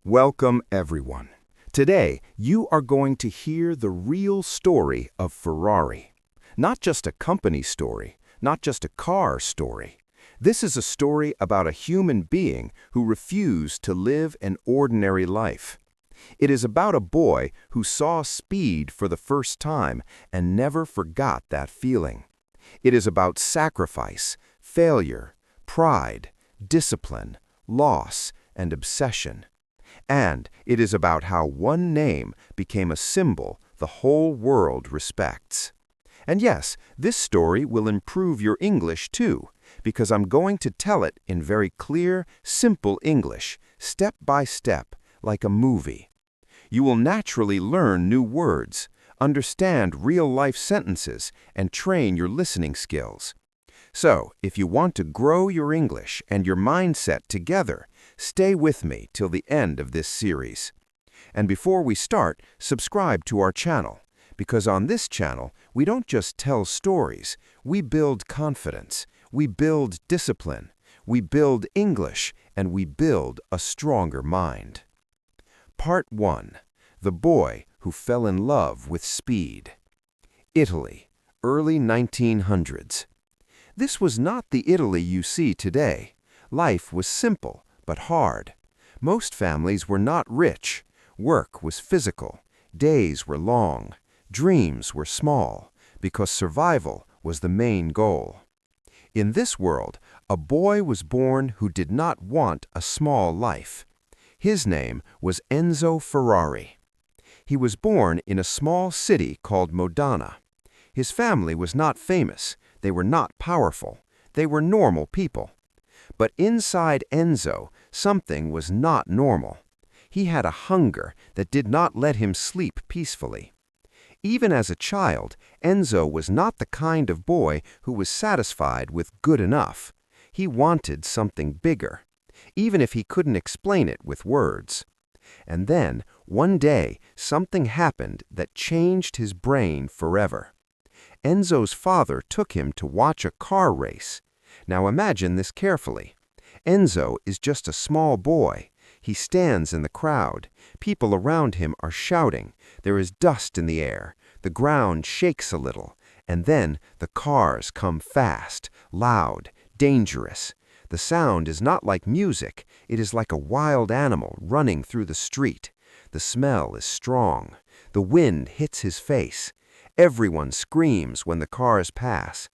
Welcome, everyone. Today, you are going to hear the real story of Ferrari. Not just a company story, not just a car story. This is a story about a human being who refused to live an ordinary life. It is about a boy who saw speed for the first time and never forgot that feeling. It is about sacrifice, failure, pride, discipline, loss, and obsession. And it is about how one name became a symbol the whole world respects. And yes, this story will improve your English too, because I'm going to tell it in very clear, simple English, step by step, like a movie. You will naturally learn new words, understand real-life sentences, and train your listening skills. So, if you want to grow your English and your mindset together, stay with me till the end of this series. And before we start, subscribe to our channel, because on this channel, we don't just tell stories, we build confidence, we build discipline, we build English, and we build a stronger mind. Part 1. The Boy Who Fell in Love with Speed. Italy, early 1900s. This was not the Italy you see today. Life was simple, but hard. Most families were not rich. Work was physical. Days were long. Dreams were small, because survival was the main goal. In this world, a boy was born who did not want a small life. His name was Enzo Ferrari. He was born in a small city called Modena. His family was not famous. They were not powerful. They were normal people. But inside Enzo, something was not normal. He had a hunger that did not let him sleep peacefully. Even as a child, Enzo was not the kind of boy who was satisfied with good enough. He wanted something bigger, even if he couldn't explain it with words. And then, one day, something happened that changed his brain forever. Enzo's father took him to watch a car race. Now imagine this carefully. Enzo is just a small boy. He stands in the crowd. People around him are shouting. There is dust in the air. The ground shakes a little. And then the cars come fast, loud, dangerous. The sound is not like music. It is like a wild animal running through the street. The smell is strong. The wind hits his face. Everyone screams when the cars pass.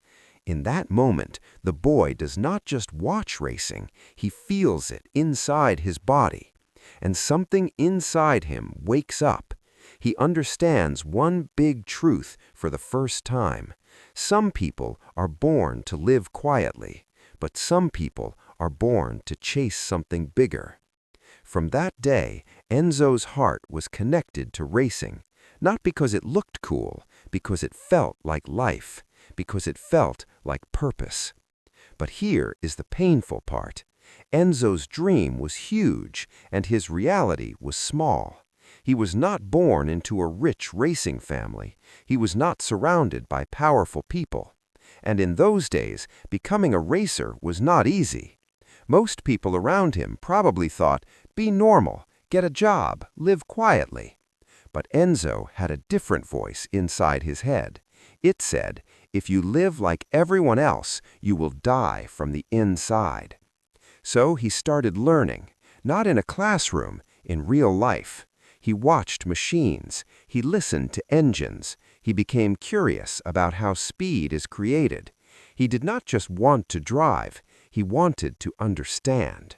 In that moment, the boy does not just watch racing, he feels it inside his body. And something inside him wakes up. He understands one big truth for the first time. Some people are born to live quietly, but some people are born to chase something bigger. From that day, Enzo's heart was connected to racing, not because it looked cool, because it felt like life, because it felt like purpose. But here is the painful part. Enzo's dream was huge, and his reality was small. He was not born into a rich racing family. He was not surrounded by powerful people. And in those days, becoming a racer was not easy. Most people around him probably thought, be normal, get a job, live quietly. But Enzo had a different voice inside his head. It said, if you live like everyone else, you will die from the inside. So he started learning, not in a classroom, in real life. He watched machines. He listened to engines. He became curious about how speed is created. He did not just want to drive. He wanted to understand.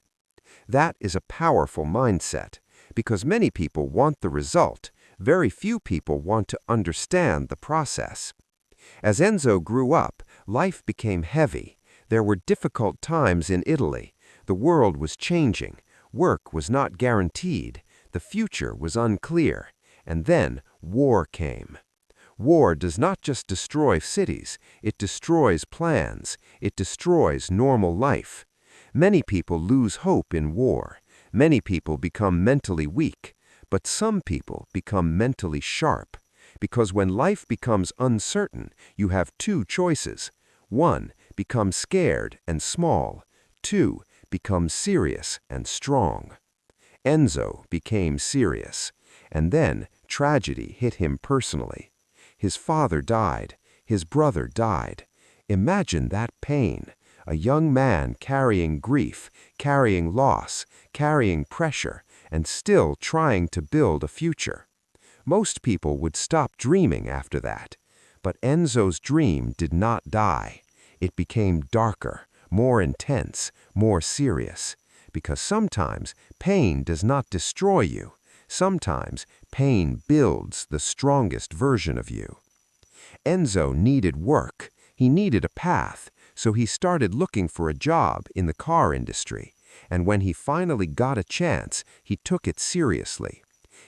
That is a powerful mindset, because many people want the result. Very few people want to understand the process. As Enzo grew up, life became heavy. There were difficult times in Italy. The world was changing. Work was not guaranteed. The future was unclear. And then war came. War does not just destroy cities. It destroys plans. It destroys normal life. Many people lose hope in war. Many people become mentally weak. But some people become mentally sharp, because when life becomes uncertain, you have two choices. 1, become scared and small. 2, become serious and strong. Enzo became serious, and then tragedy hit him personally. His father died. His brother died. Imagine that pain. A young man carrying grief, carrying loss, carrying pressure, and still trying to build a future. Most people would stop dreaming after that. But Enzo's dream did not die. It became darker, more intense, more serious. Because sometimes pain does not destroy you. Sometimes pain builds the strongest version of you. Enzo needed work. He needed a path, so he started looking for a job in the car industry. And when he finally got a chance, he took it seriously.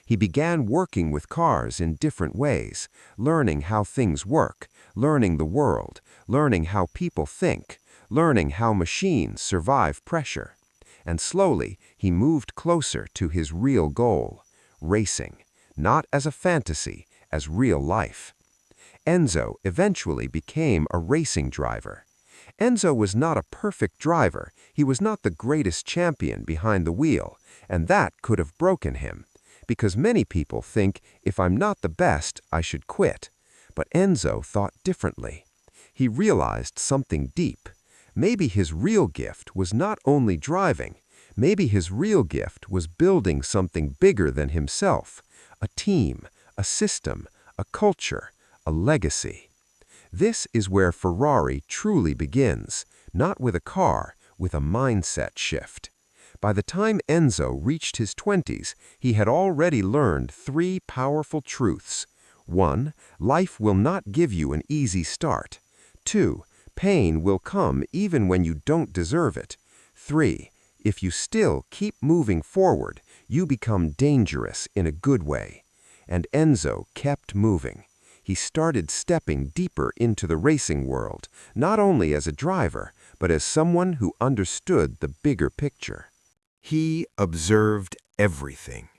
He began working with cars in different ways, learning how things work, learning the world, learning how people think, learning how machines survive pressure. And slowly, he moved closer to his real goal, racing, not as a fantasy, as real life. Enzo eventually became a racing driver. Enzo was not a perfect driver. He was not the greatest champion behind the wheel, and that could have broken him. Because many people think, if I'm not the best, I should quit. But Enzo thought differently. He realized something deep. Maybe his real gift was not only driving. Maybe his real gift was building something bigger than himself. A team, a system, a culture, a legacy. This is where Ferrari truly begins, not with a car, with a mindset shift. By the time Enzo reached his 20s, he had already learned 3 powerful truths. 1. Life will not give you an easy start. 2. Pain will come even when you don't deserve it. 3. If you still keep moving forward, you become dangerous in a good way. And Enzo kept moving. He started stepping deeper into the racing world, not only as a driver, but as someone who understood the bigger picture. He observed everything.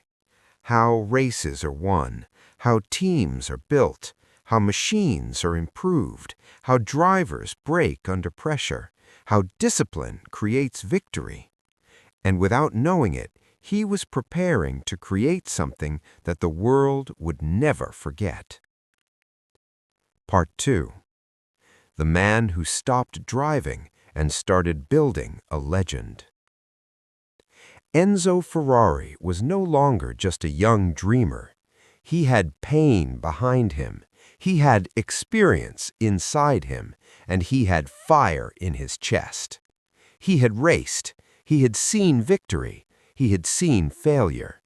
How races are won, how teams are built, how machines are improved, how drivers break under pressure, how discipline creates victory. And without knowing it, he was preparing to create something that the world would never forget. Part 2. The man who stopped driving and started building a legend. Enzo Ferrari was no longer just a young dreamer. He had pain behind him. He had experience inside him, and he had fire in his chest. He had raced. He had seen victory. He had seen failure.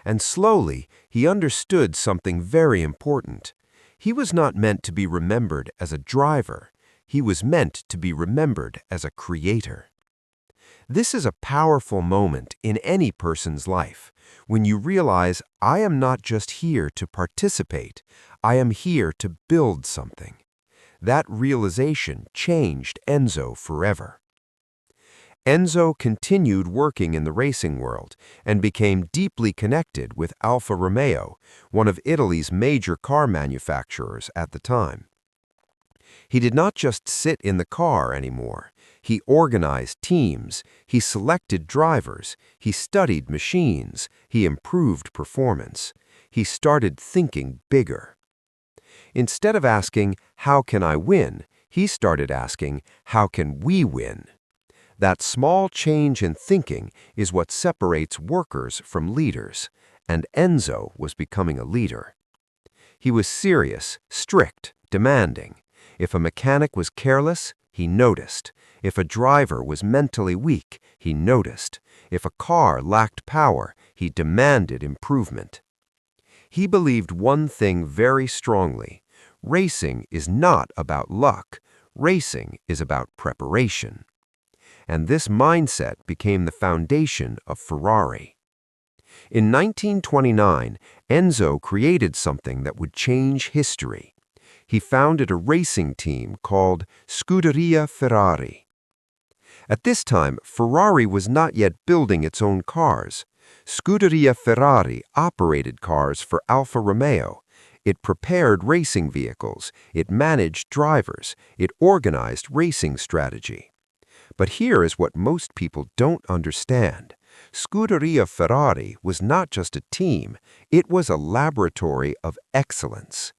And slowly, he understood something very important. He was not meant to be remembered as a driver. He was meant to be remembered as a creator. This is a powerful moment in any person's life, when you realize, I am not just here to participate, I am here to build something. That realization changed Enzo forever. Enzo continued working in the racing world and became deeply connected with Alfa Romeo, one of Italy's major car manufacturers at the time. He did not just sit in the car anymore. He organized teams, he selected drivers, he studied machines, he improved performance. He started thinking bigger. Instead of asking, how can I win? He started asking, how can we win? That small change in thinking is what separates workers from leaders, and Enzo was becoming a leader. He was serious, strict, demanding. If a mechanic was careless, he noticed. If a driver was mentally weak, he noticed. If a car lacked power, he demanded improvement. He believed one thing very strongly. Racing is not about luck. Racing is about preparation. And this mindset became the foundation of Ferrari. In 1929, Enzo created something that would change history. He founded a racing team called Scuderia Ferrari. At this time, Ferrari was not yet building its own cars. Scuderia Ferrari operated cars for Alfa Romeo. It prepared racing vehicles. It managed drivers. It organized racing strategy. But here is what most people don't understand. Scuderia Ferrari was not just a team, it was a laboratory of excellence.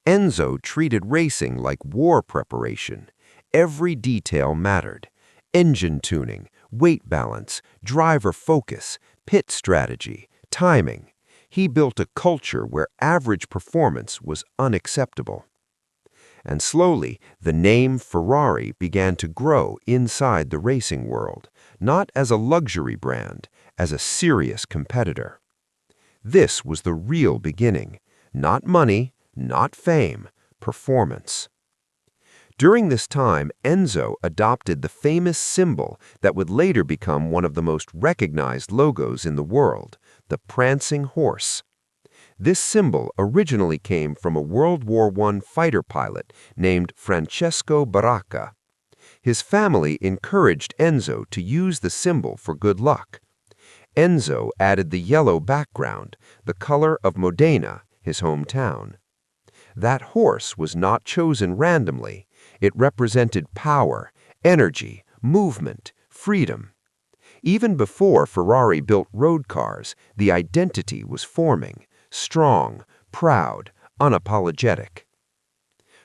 Enzo treated racing like war preparation. Every detail mattered. Engine tuning, weight balance, driver focus, pit strategy, timing. He built a culture where average performance was unacceptable. And slowly, the name Ferrari began to grow inside the racing world, not as a luxury brand, as a serious competitor. This was the real beginning. Not money, not fame, performance. During this time, Enzo adopted the famous symbol that would later become one of the most recognized logos in the world, the prancing horse. This symbol originally came from a World War I fighter pilot named Francesco Baracca. His family encouraged Enzo to use the symbol for good luck. Enzo added the yellow background, the color of Modena, his hometown. That horse was not chosen randomly. It represented power, energy, movement, freedom. Even before Ferrari built road cars, the identity was forming, strong, proud, unapologetic.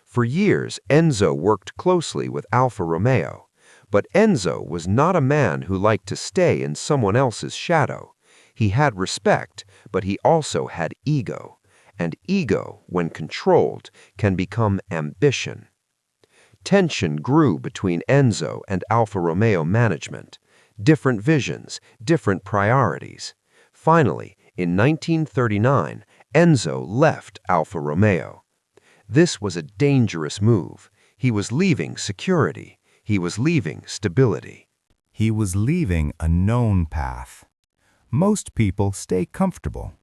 For years, Enzo worked closely with Alfa Romeo. But Enzo was not a man who liked to stay in someone else's shadow. He had respect, but he also had ego. And ego, when controlled, can become ambition. Tension grew between Enzo and Alfa Romeo management. Different visions, different priorities. Finally, in 1939, Enzo left Alfa Romeo. This was a dangerous move. He was leaving security. He was leaving stability. He was leaving a known path. Most people stay comfortable.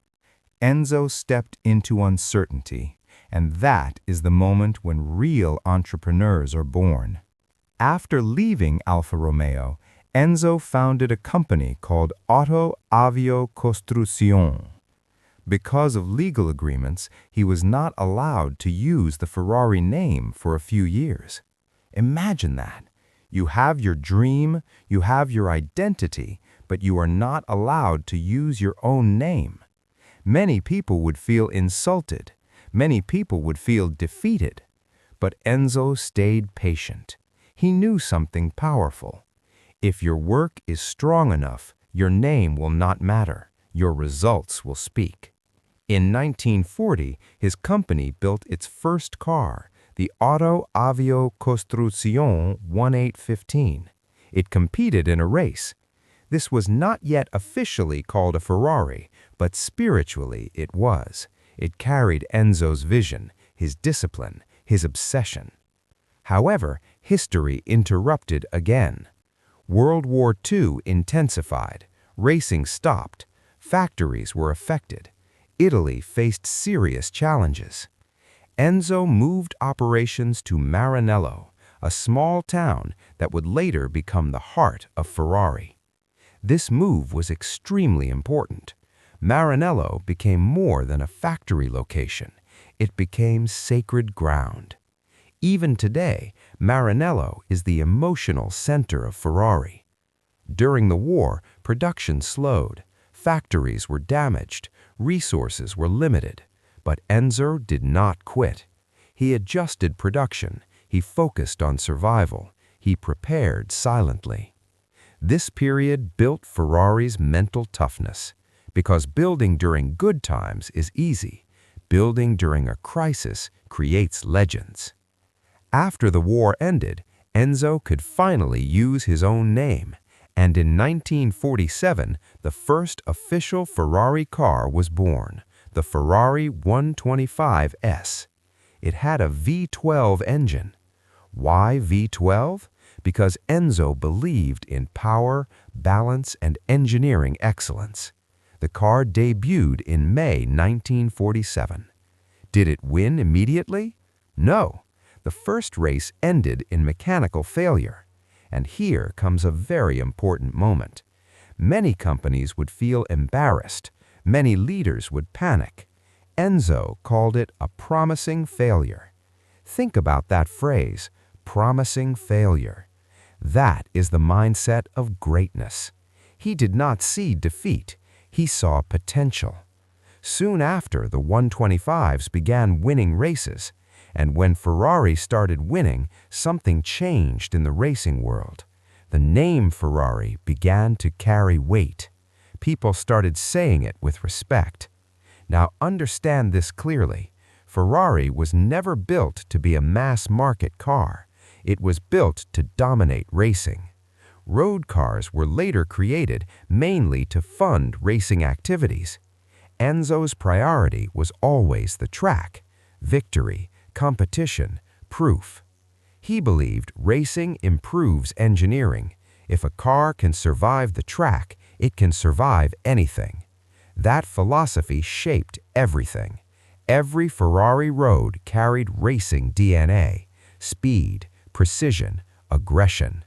Enzo stepped into uncertainty, and that is the moment when real entrepreneurs are born. After leaving Alfa Romeo, Enzo founded a company called Auto Avio Costruzione. Because of legal agreements, he was not allowed to use the Ferrari name for a few years. Imagine that. You have your dream, you have your identity, but you are not allowed to use your own name. Many people would feel insulted. Many people would feel defeated. But Enzo stayed patient. He knew something powerful. If your work is strong enough, your name will not matter. Your results will speak. In 1940, his company built its first car, the Auto Avio Costruzione 1815. It competed in a race. This was not yet officially called a Ferrari, but spiritually it was. It carried Enzo's vision, his discipline, his obsession. However, history interrupted again. World War II intensified. Racing stopped. Factories were affected. Italy faced serious challenges. Enzo moved operations to Maranello, a small town that would later become the heart of Ferrari. This move was extremely important. Maranello became more than a factory location. It became sacred ground. Even today, Maranello is the emotional center of Ferrari. During the war, production slowed. Factories were damaged. Resources were limited. But Enzo did not quit. He adjusted production. He focused on survival. He prepared silently. This period built Ferrari's mental toughness, because building during good times is easy. Building during a crisis creates legends. After the war ended, Enzo could finally use his own name, and in 1947, the first official Ferrari car was born, the Ferrari 125S. It had a V12 engine. Why V12? Because Enzo believed in power, balance, and engineering excellence. The car debuted in May 1947. Did it win immediately? No. The first race ended in mechanical failure. And here comes a very important moment. Many companies would feel embarrassed. Many leaders would panic. Enzo called it a promising failure. Think about that phrase, promising failure. That is the mindset of greatness. He did not see defeat, he saw potential. Soon after, the 125s began winning races, and when Ferrari started winning, something changed in the racing world. The name Ferrari began to carry weight. People started saying it with respect. Now understand this clearly. Ferrari was never built to be a mass-market car. It was built to dominate racing. Road cars were later created mainly to fund racing activities. Enzo's priority was always the track, victory, competition, proof. He believed racing improves engineering. If a car can survive the track, it can survive anything. That philosophy shaped everything. Every Ferrari road carried racing DNA, speed, precision, aggression.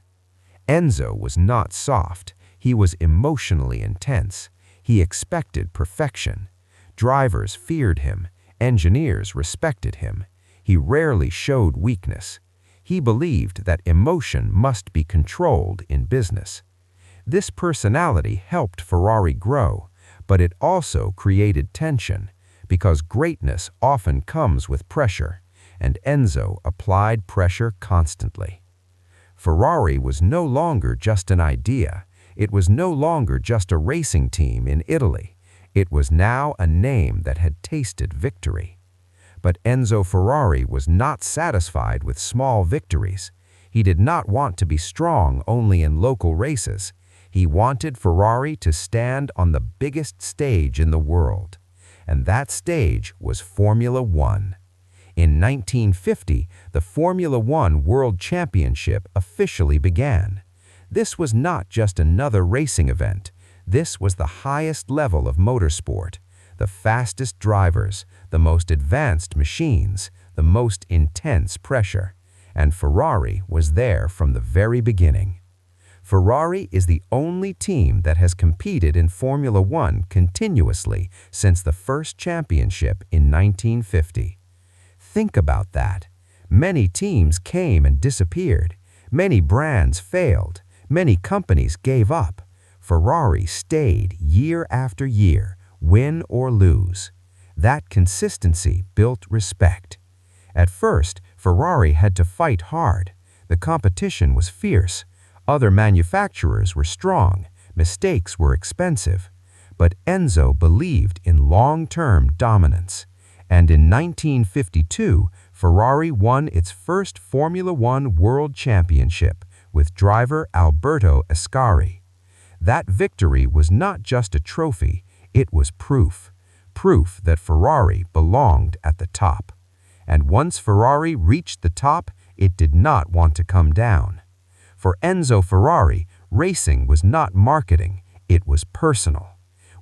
Enzo was not soft. He was emotionally intense. He expected perfection. Drivers feared him. Engineers respected him. He rarely showed weakness. He believed that emotion must be controlled in business. This personality helped Ferrari grow, but it also created tension, because greatness often comes with pressure, and Enzo applied pressure constantly. Ferrari was no longer just an idea. It was no longer just a racing team in Italy. It was now a name that had tasted victory. But Enzo Ferrari was not satisfied with small victories. He did not want to be strong only in local races. He wanted Ferrari to stand on the biggest stage in the world. And that stage was Formula One. In 1950, the Formula One World Championship officially began. This was not just another racing event. This was the highest level of motorsport. The fastest drivers, the most advanced machines, the most intense pressure. And Ferrari was there from the very beginning. Ferrari is the only team that has competed in Formula One continuously since the first championship in 1950. Think about that. Many teams came and disappeared. Many brands failed. Many companies gave up. Ferrari stayed year after year, win or lose. That consistency built respect. At first, Ferrari had to fight hard. The competition was fierce. Other manufacturers were strong. Mistakes were expensive. But Enzo believed in long-term dominance. And in 1952, Ferrari won its first Formula One World Championship with driver Alberto Ascari. That victory was not just a trophy, it was proof. Proof that Ferrari belonged at the top. And once Ferrari reached the top, it did not want to come down. For Enzo Ferrari, racing was not marketing, it was personal.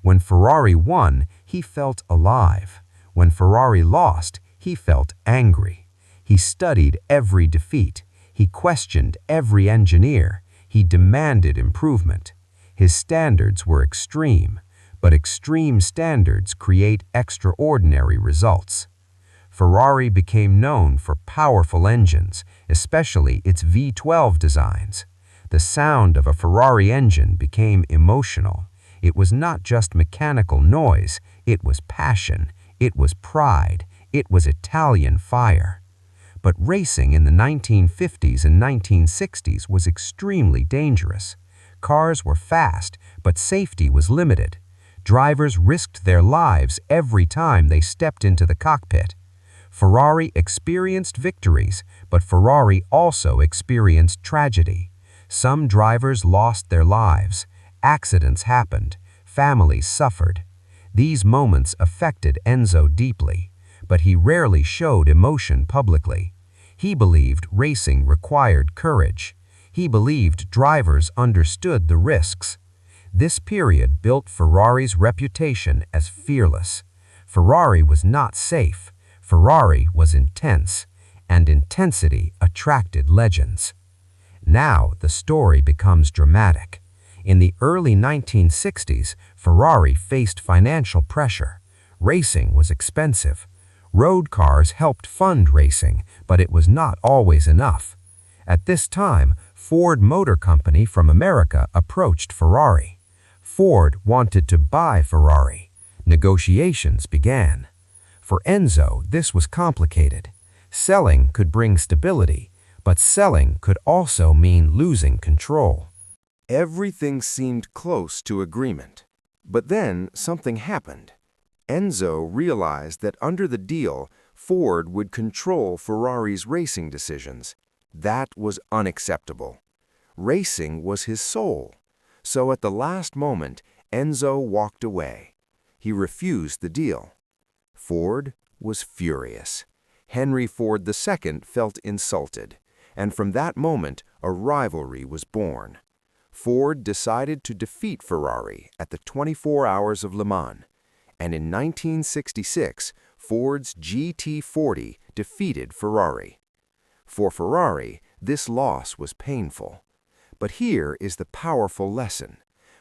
When Ferrari won, he felt alive. When Ferrari lost, he felt angry. He studied every defeat. He questioned every engineer. He demanded improvement. His standards were extreme, but extreme standards create extraordinary results. Ferrari became known for powerful engines, especially its V12 designs. The sound of a Ferrari engine became emotional. It was not just mechanical noise, it was passion, it was pride, it was Italian fire. But racing in the 1950s and 1960s was extremely dangerous. Cars were fast, but safety was limited. Drivers risked their lives every time they stepped into the cockpit. Ferrari experienced victories, but Ferrari also experienced tragedy. Some drivers lost their lives. Accidents happened. Families suffered. These moments affected Enzo deeply, but he rarely showed emotion publicly. He believed racing required courage. He believed drivers understood the risks. This period built Ferrari's reputation as fearless. Ferrari was not safe. Ferrari was intense, and intensity attracted legends. Now the story becomes dramatic. In the early 1960s, Ferrari faced financial pressure. Racing was expensive. Road cars helped fund racing, but it was not always enough. At this time, Ford Motor Company from America approached Ferrari. Ford wanted to buy Ferrari. Negotiations began. For Enzo, this was complicated. Selling could bring stability, but selling could also mean losing control. Everything seemed close to agreement. But then something happened. Enzo realized that under the deal, Ford would control Ferrari's racing decisions. That was unacceptable. Racing was his soul. So at the last moment, Enzo walked away. He refused the deal. Ford was furious. Henry Ford II felt insulted, and from that moment, a rivalry was born. Ford decided to defeat Ferrari at the 24 Hours of Le Mans, and in 1966, Ford's GT40 defeated Ferrari. For Ferrari, this loss was painful. But here is the powerful lesson.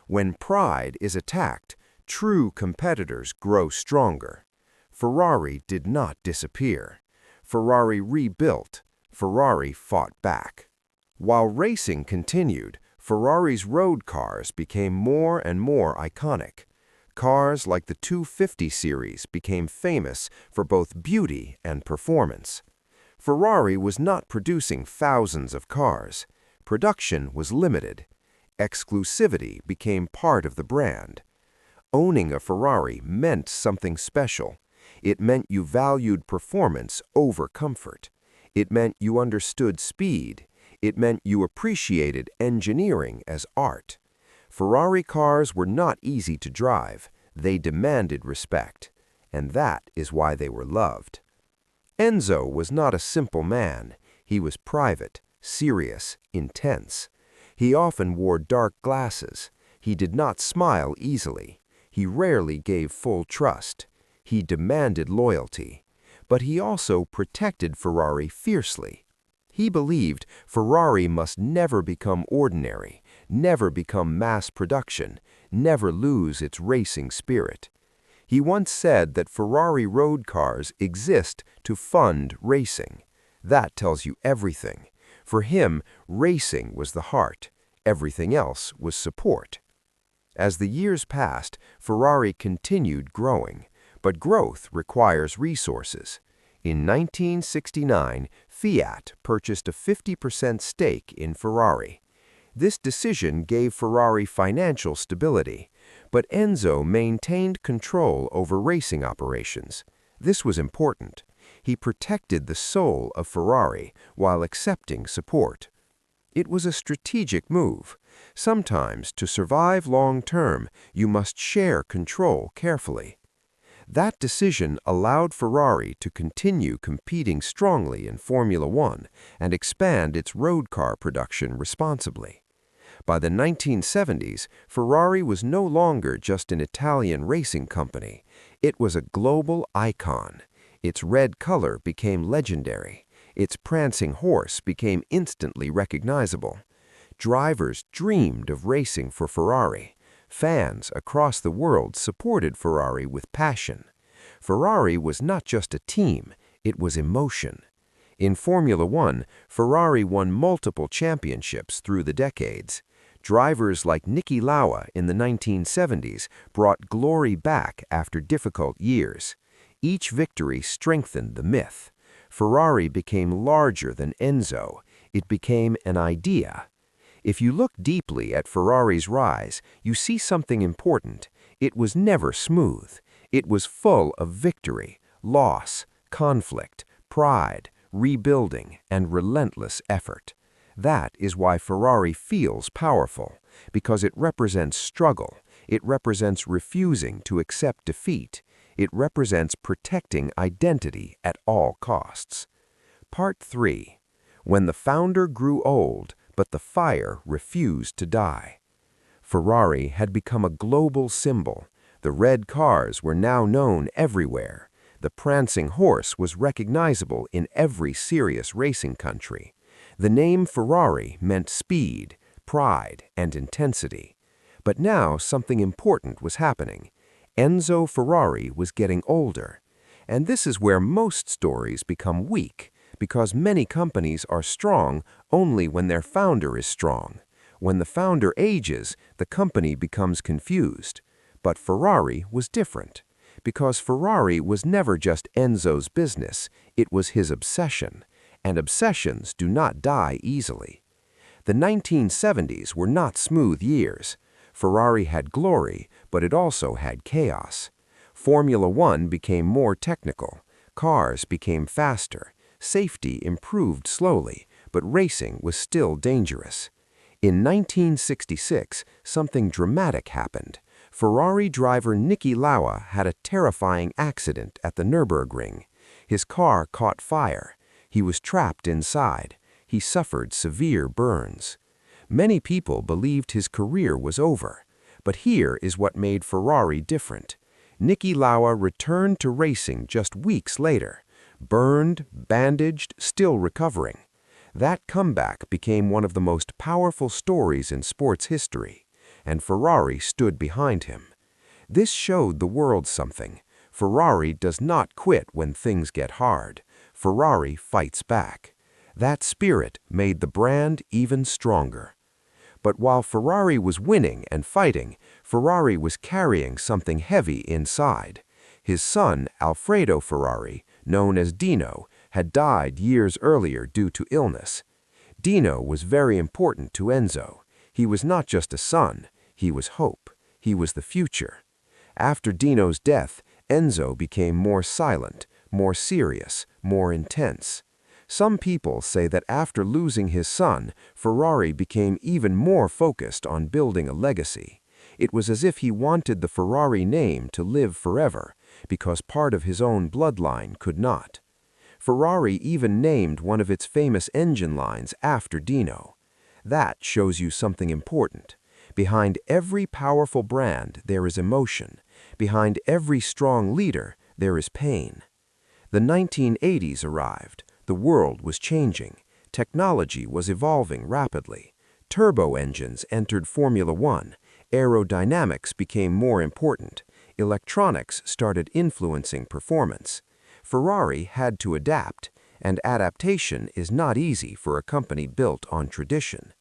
When pride is attacked, true competitors grow stronger. Ferrari did not disappear. Ferrari rebuilt. Ferrari fought back. While racing continued, Ferrari's road cars became more and more iconic. Cars like the 250 series became famous for both beauty and performance. Ferrari was not producing thousands of cars. Production was limited. Exclusivity became part of the brand. Owning a Ferrari meant something special. It meant you valued performance over comfort. It meant you understood speed. It meant you appreciated engineering as art. Ferrari cars were not easy to drive. They demanded respect. And that is why they were loved. Enzo was not a simple man. He was private, serious, intense. He often wore dark glasses. He did not smile easily. He rarely gave full trust. He demanded loyalty. But he also protected Ferrari fiercely. He believed Ferrari must never become ordinary, never become mass production, never lose its racing spirit. He once said that Ferrari road cars exist to fund racing. That tells you everything. For him, racing was the heart. Everything else was support. As the years passed, Ferrari continued growing, but growth requires resources. In 1969, Fiat purchased a 50% stake in Ferrari. This decision gave Ferrari financial stability, but Enzo maintained control over racing operations. This was important. He protected the soul of Ferrari while accepting support. It was a strategic move. Sometimes, to survive long-term, you must share control carefully. That decision allowed Ferrari to continue competing strongly in Formula One and expand its road car production responsibly. By the 1970s, Ferrari was no longer just an Italian racing company. It was a global icon. Its red color became legendary. Its prancing horse became instantly recognizable. Drivers dreamed of racing for Ferrari. Fans across the world supported Ferrari with passion. Ferrari was not just a team, it was emotion. In Formula One, Ferrari won multiple championships through the decades. Drivers like Niki Lauda in the 1970s brought glory back after difficult years. Each victory strengthened the myth. Ferrari became larger than Enzo. It became an idea. If you look deeply at Ferrari's rise, you see something important. It was never smooth. It was full of victory, loss, conflict, pride, rebuilding, and relentless effort. That is why Ferrari feels powerful, because it represents struggle. It represents refusing to accept defeat. It represents protecting identity at all costs. Part 3. When the founder grew old, but the fire refused to die. Ferrari had become a global symbol. The red cars were now known everywhere. The prancing horse was recognizable in every serious racing country. The name Ferrari meant speed, pride, and intensity. But now something important was happening. Enzo Ferrari was getting older. And this is where most stories become weak, because many companies are strong only when their founder is strong. When the founder ages, the company becomes confused. But Ferrari was different, because Ferrari was never just Enzo's business, it was his obsession, and obsessions do not die easily. The 1970s were not smooth years. Ferrari had glory, but it also had chaos. Formula One became more technical, cars became faster, safety improved slowly, but racing was still dangerous. In 1966, something dramatic happened. Ferrari driver Niki Lauda had a terrifying accident at the Nürburgring. His car caught fire. He was trapped inside. He suffered severe burns. Many people believed his career was over. But here is what made Ferrari different. Niki Lauda returned to racing just weeks later. Burned, bandaged, still recovering. That comeback became one of the most powerful stories in sports history, and Ferrari stood behind him. This showed the world something. Ferrari does not quit when things get hard. Ferrari fights back. That spirit made the brand even stronger. But while Ferrari was winning and fighting, Ferrari was carrying something heavy inside. His son, Alfredo Ferrari, known as Dino, had died years earlier due to illness. Dino was very important to Enzo. He was not just a son, he was hope. He was the future. After Dino's death, Enzo became more silent, more serious, more intense. Some people say that after losing his son, Ferrari became even more focused on building a legacy. It was as if he wanted the Ferrari name to live forever, because part of his own bloodline could not. Ferrari even named one of its famous engine lines after Dino. That shows you something important. Behind every powerful brand, there is emotion. Behind every strong leader, there is pain. The 1980s arrived. The world was changing. Technology was evolving rapidly. Turbo engines entered Formula One. Aerodynamics became more important. Electronics started influencing performance. Ferrari had to adapt, and adaptation is not easy for a company built on tradition.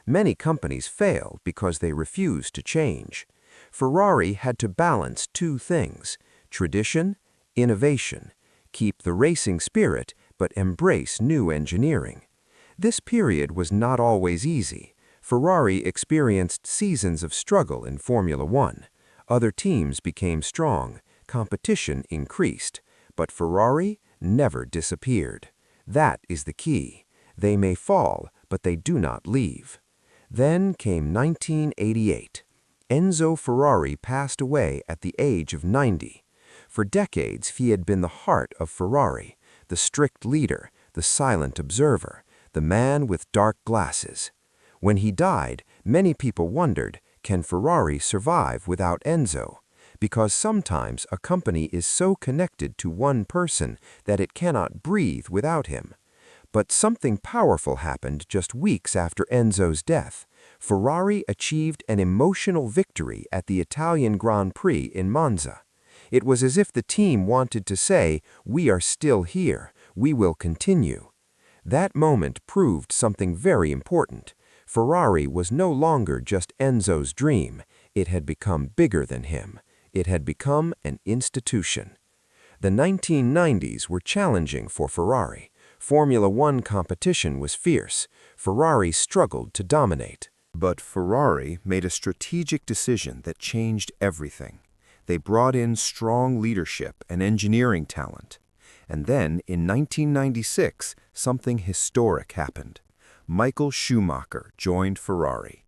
Many companies fail because they refuse to change. Ferrari had to balance two things: tradition, innovation. Keep the racing spirit, but embrace new engineering. This period was not always easy. Ferrari experienced seasons of struggle in Formula One. Other teams became strong. Competition increased. But Ferrari never disappeared. That is the key. They may fall, but they do not leave. Then came 1988. Enzo Ferrari passed away at the age of 90. For decades, he had been the heart of Ferrari, the strict leader, the silent observer, the man with dark glasses. When he died, many people wondered, can Ferrari survive without Enzo? Because sometimes a company is so connected to one person that it cannot breathe without him. But something powerful happened just weeks after Enzo's death. Ferrari achieved an emotional victory at the Italian Grand Prix in Monza. It was as if the team wanted to say, "We are still here. We will continue." That moment proved something very important. Ferrari was no longer just Enzo's dream. It had become bigger than him. It had become an institution. The 1990s were challenging for Ferrari. Formula One competition was fierce. Ferrari struggled to dominate. But Ferrari made a strategic decision that changed everything. They brought in strong leadership and engineering talent. And then, in 1996, something historic happened. Michael Schumacher joined Ferrari.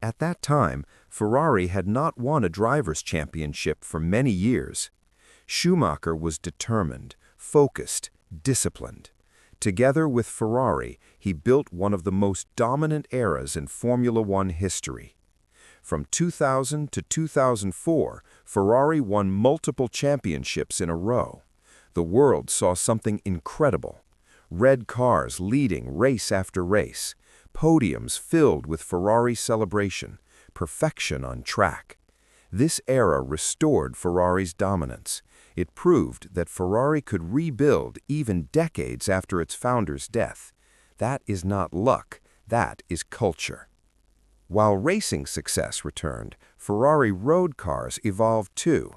At that time, Ferrari had not won a driver's championship for many years. Schumacher was determined, focused, disciplined. Together with Ferrari, he built one of the most dominant eras in Formula One history. From 2000 to 2004, Ferrari won multiple championships in a row. The world saw something incredible. Red cars leading race after race, podiums filled with Ferrari celebration, perfection on track. This era restored Ferrari's dominance. It proved that Ferrari could rebuild even decades after its founder's death. That is not luck, that is culture. While racing success returned, Ferrari road cars evolved too.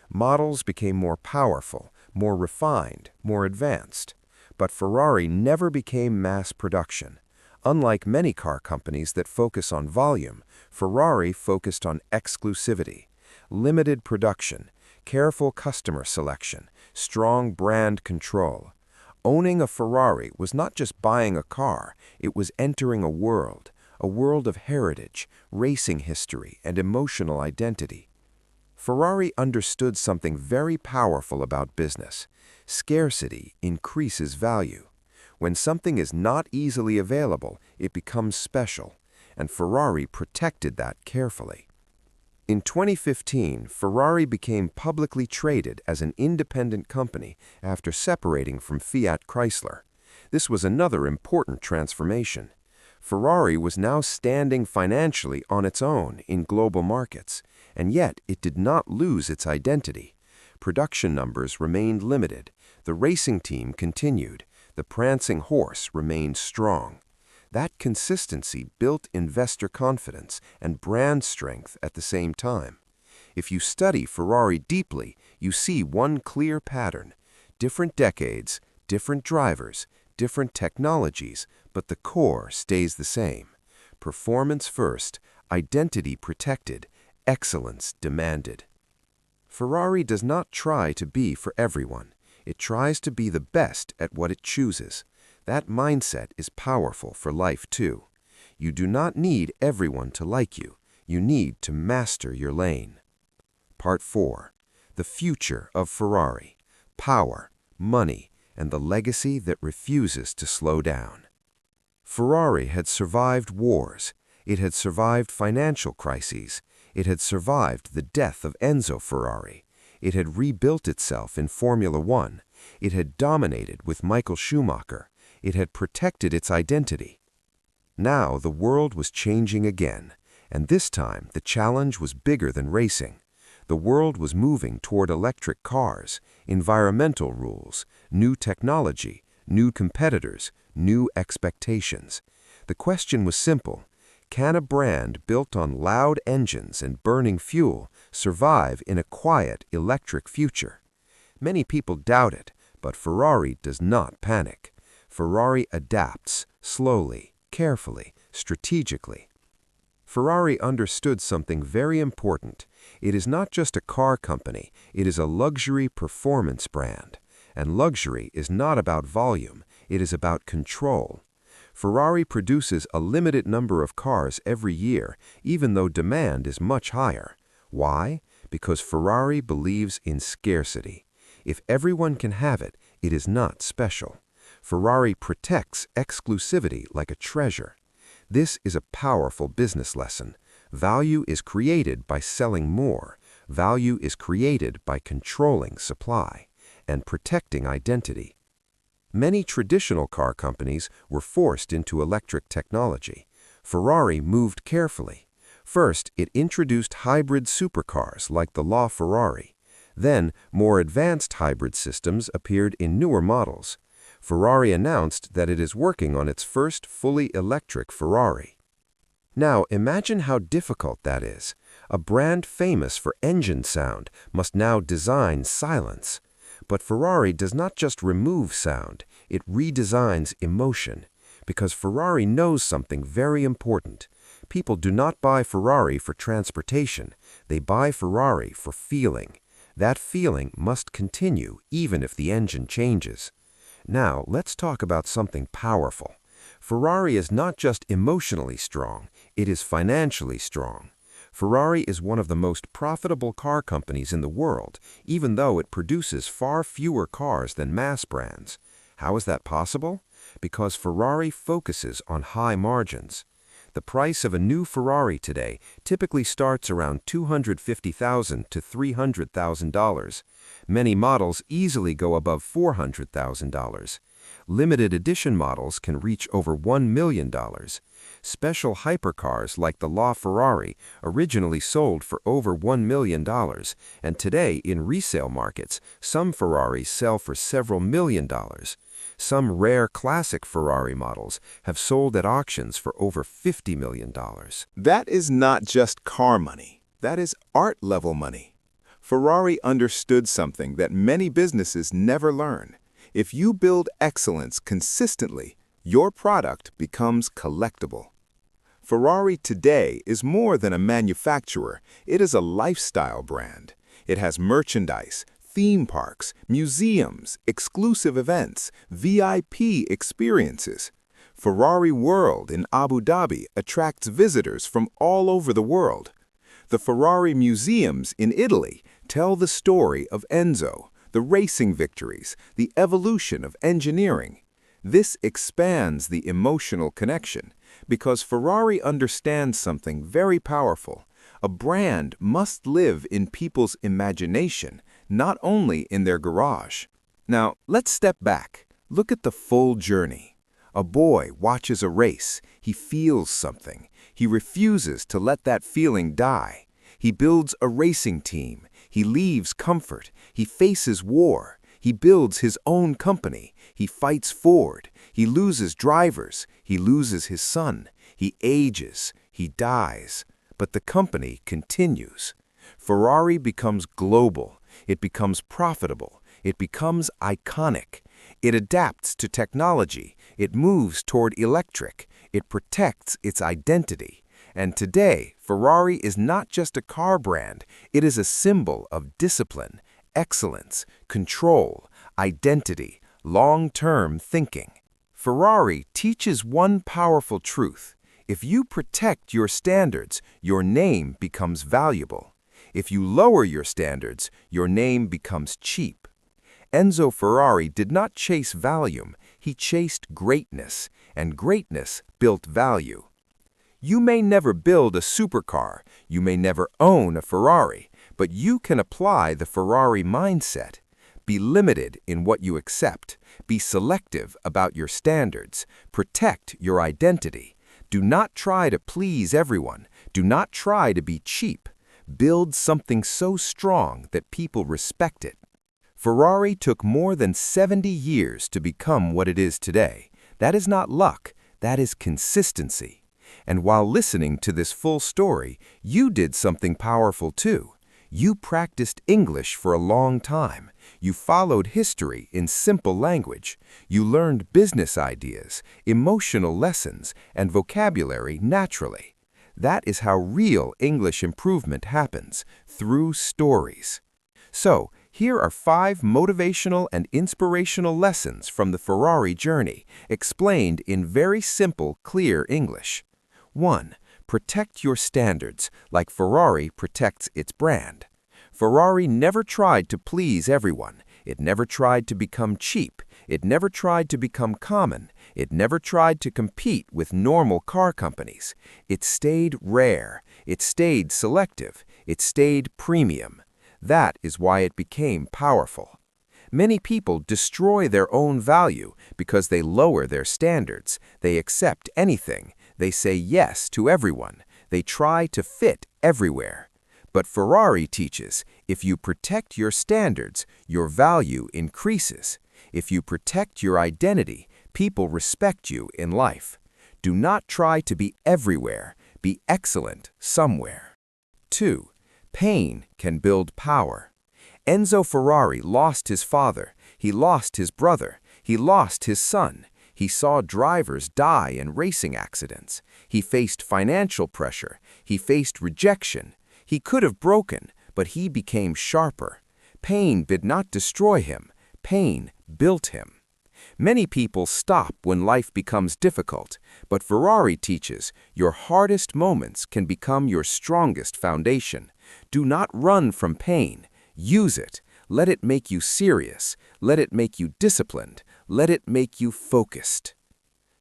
Models became more powerful, more refined, more advanced. But Ferrari never became mass production. Unlike many car companies that focus on volume, Ferrari focused on exclusivity, limited production, careful customer selection, strong brand control. Owning a Ferrari was not just buying a car, it was entering a world of heritage, racing history, and emotional identity. Ferrari understood something very powerful about business. Scarcity increases value. When something is not easily available, it becomes special, and Ferrari protected that carefully. In 2015, Ferrari became publicly traded as an independent company after separating from Fiat Chrysler. This was another important transformation. Ferrari was now standing financially on its own in global markets, and yet it did not lose its identity. Production numbers remained limited, the racing team continued, the prancing horse remained strong. That consistency built investor confidence and brand strength at the same time. If you study Ferrari deeply, you see one clear pattern: different decades, different drivers, different technologies, but the core stays the same. Performance first, identity protected, excellence demanded. Ferrari does not try to be for everyone. It tries to be the best at what it chooses. That mindset is powerful for life too. You do not need everyone to like you. You need to master your lane. Part 4. The future of Ferrari. Power, money, and the legacy that refuses to slow down. Ferrari had survived wars. It had survived financial crises. It had survived the death of Enzo Ferrari. It had rebuilt itself in Formula One. It had dominated with Michael Schumacher. It had protected its identity. Now the world was changing again, and this time the challenge was bigger than racing. The world was moving toward electric cars, environmental rules, new technology, new competitors, new expectations. The question was simple: can a brand built on loud engines and burning fuel survive in a quiet electric future? Many people doubt it, but Ferrari does not panic. Ferrari adapts, slowly, carefully, strategically. Ferrari understood something very important. It is not just a car company, it is a luxury performance brand. And luxury is not about volume, it is about control. Ferrari produces a limited number of cars every year, even though demand is much higher. Why? Because Ferrari believes in scarcity. If everyone can have it, it is not special. Ferrari protects exclusivity like a treasure. This is a powerful business lesson. Value is created by selling more. Value is created by controlling supply and protecting identity. Many traditional car companies were forced into electric technology. Ferrari moved carefully. First, it introduced hybrid supercars like the LaFerrari. Then, more advanced hybrid systems appeared in newer models. Ferrari announced that it is working on its first fully electric Ferrari. Now, imagine how difficult that is. A brand famous for engine sound must now design silence. But Ferrari does not just remove sound, it redesigns emotion. Because Ferrari knows something very important. People do not buy Ferrari for transportation, they buy Ferrari for feeling. That feeling must continue even if the engine changes. Now, let's talk about something powerful. Ferrari is not just emotionally strong, it is financially strong. Ferrari is one of the most profitable car companies in the world, even though it produces far fewer cars than mass brands. How is that possible? Because Ferrari focuses on high margins. The price of a new Ferrari today typically starts around $250,000 to $300,000. Many models easily go above $400,000. Limited edition models can reach over $1 million. Special hypercars like the LaFerrari originally sold for over $1 million, and today in resale markets, some Ferraris sell for several $1 million. Some rare classic Ferrari models have sold at auctions for over $50 million. That is not just car money. That is art-level money. Ferrari understood something that many businesses never learn. If you build excellence consistently, your product becomes collectible. Ferrari today is more than a manufacturer. It is a lifestyle brand. It has merchandise, theme parks, museums, exclusive events, VIP experiences. Ferrari World in Abu Dhabi attracts visitors from all over the world. The Ferrari museums in Italy tell the story of Enzo, the racing victories, the evolution of engineering. This expands the emotional connection because Ferrari understands something very powerful. A brand must live in people's imagination, not only in their garage. Now, let's step back. Look at the full journey. A boy watches a race. He feels something. He refuses to let that feeling die. He builds a racing team. He leaves comfort. He faces war. He builds his own company. He fights Ford. He loses drivers. He loses his son. He ages. He dies. But the company continues. Ferrari becomes global. It becomes profitable. It becomes iconic. It adapts to technology. It moves toward electric. It protects its identity. And today, Ferrari is not just a car brand. It is a symbol of discipline, excellence, control, identity, long-term thinking. Ferrari teaches one powerful truth. If you protect your standards, your name becomes valuable. If you lower your standards, your name becomes cheap. Enzo Ferrari did not chase volume, he chased greatness, and greatness built value. You may never build a supercar, you may never own a Ferrari, but you can apply the Ferrari mindset. Be limited in what you accept. Be selective about your standards. Protect your identity. Do not try to please everyone. Do not try to be cheap. Build something so strong that people respect it. Ferrari took more than 70 years to become what it is today. That is not luck, that is consistency. And while listening to this full story, you did something powerful too. You practiced English for a long time. You followed history in simple language. You learned business ideas, emotional lessons, and vocabulary naturally. That is how real English improvement happens, through stories. So, here are 5 motivational and inspirational lessons from the Ferrari journey, explained in very simple, clear English. 1. Protect your standards, like Ferrari protects its brand. Ferrari never tried to please everyone. It never tried to become cheap. It never tried to become common. It never tried to compete with normal car companies. It stayed rare. It stayed selective. It stayed premium. That is why it became powerful. Many people destroy their own value because they lower their standards. They accept anything. They say yes to everyone. They try to fit everywhere. But Ferrari teaches, if you protect your standards, your value increases. If you protect your identity, people respect you in life. Do not try to be everywhere. Be excellent somewhere. 2. Pain can build power. Enzo Ferrari lost his father. He lost his brother. He lost his son. He saw drivers die in racing accidents. He faced financial pressure. He faced rejection. He could have broken, but he became sharper. Pain did not destroy him. Pain built him. Many people stop when life becomes difficult, but Ferrari teaches your hardest moments can become your strongest foundation. Do not run from pain. Use it. Let it make you serious. Let it make you disciplined. Let it make you focused.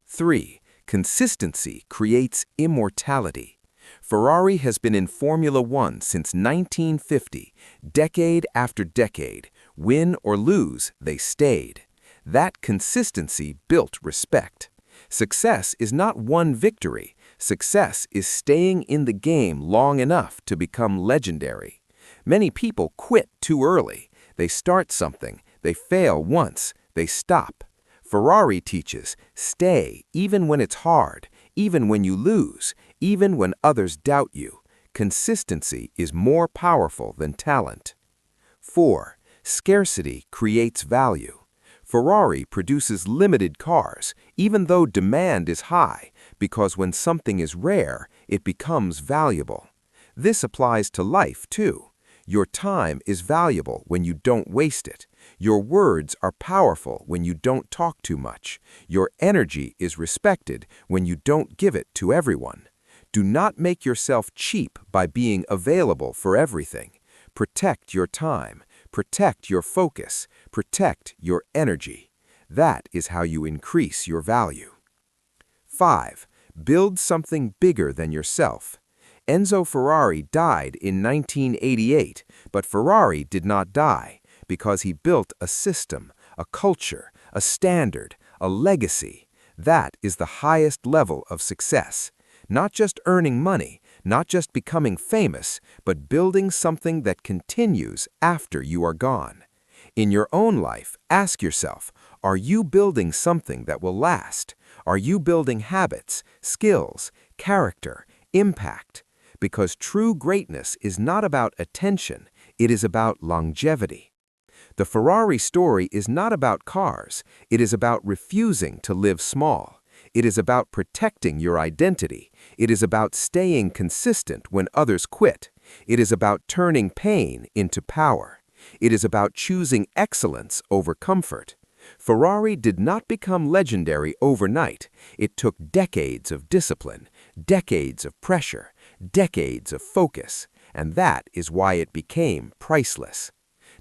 3. Consistency creates immortality. Ferrari has been in Formula One since 1950. Decade after decade, win or lose, they stayed. That consistency built respect. Success is not one victory. Success is staying in the game long enough to become legendary. Many people quit too early. They start something, they fail once, they stop. Ferrari teaches, stay even when it's hard, even when you lose, even when others doubt you. Consistency is more powerful than talent. 4. Scarcity creates value. Ferrari produces limited cars, even though demand is high, because when something is rare, it becomes valuable. This applies to life, too. Your time is valuable when you don't waste it. Your words are powerful when you don't talk too much. Your energy is respected when you don't give it to everyone. Do not make yourself cheap by being available for everything. Protect your time. Protect your focus. Protect your energy. That is how you increase your value. 5. Build something bigger than yourself. Enzo Ferrari died in 1988, but Ferrari did not die because he built a system, a culture, a standard, a legacy. That is the highest level of success. Not just earning money, not just becoming famous, but building something that continues after you are gone. In your own life, ask yourself, are you building something that will last? Are you building habits, skills, character, impact? Because true greatness is not about attention, it is about longevity. The Ferrari story is not about cars, it is about refusing to live small. It is about protecting your identity. It is about staying consistent when others quit. It is about turning pain into power. It is about choosing excellence over comfort. Ferrari did not become legendary overnight. It took decades of discipline, decades of pressure, decades of focus, and that is why it became priceless.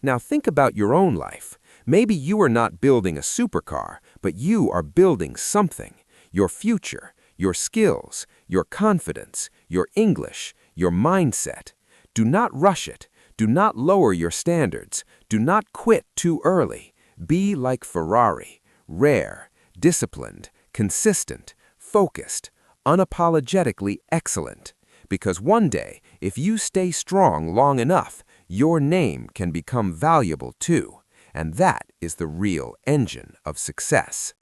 Now think about your own life. Maybe you are not building a supercar, but you are building something. Your future, your skills, your confidence, your English, your mindset. Do not rush it. Do not lower your standards. Do not quit too early. Be like Ferrari, rare, disciplined, consistent, focused, unapologetically excellent. Because one day, if you stay strong long enough, your name can become valuable too. And that is the real engine of success.